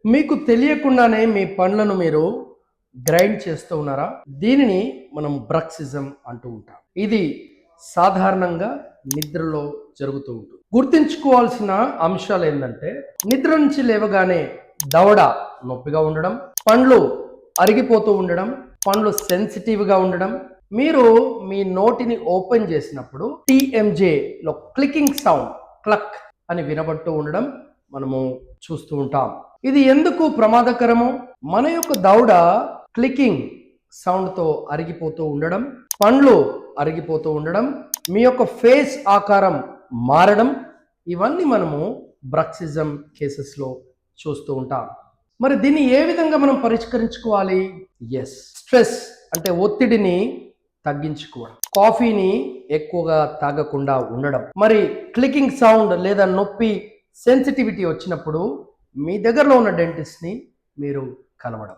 మీకు తెలియకుండానే మీ పండ్లను మీరు గ్రైండ్ చేస్తూ ఉన్నారా? దీనిని మనం బ్రక్సిజం అంటూ ఉంటాం. ఇది సాధారణంగా నిద్రలో జరుగుతూ ఉంటుంది. గుర్తుంచుకోవాల్సిన అంశాలు ఏంటంటే, నిద్ర నుంచి లేవగానే దవడ నొప్పిగా ఉండడం, పండ్లు అరిగిపోతూ ఉండడం, పండ్లు సెన్సిటివ్గా ఉండడం, మీరు మీ నోటిని ఓపెన్ చేసినప్పుడు టీఎంజేలో క్లికింగ్ సౌండ్ క్లక్ అని వినబడుతూ ఉండడం మనము చూస్తూ ఉంటాం. ఇది ఎందుకు ప్రమాదకరము? మన యొక్క దవడ క్లికింగ్ సౌండ్తో అరిగిపోతూ ఉండడం, పండ్లు అరిగిపోతూ ఉండడం, మీ యొక్క ఫేస్ ఆకారం మారడం, ఇవన్నీ మనము బ్రక్సిజం కేసెస్లో చూస్తూ ఉంటాం. మరి దీన్ని ఏ విధంగా మనం పరిష్కరించుకోవాలి? స్ట్రెస్ అంటే ఒత్తిడిని తగ్గించుకోవడం, కాఫీని ఎక్కువగా తాగకుండా ఉండడం, మరి క్లికింగ్ సౌండ్ లేదా నొప్పి సెన్సిటివిటీ వచ్చినప్పుడు మీ దగ్గరలో ఉన్న డెంటిస్ట్ని మీరు కలవడం.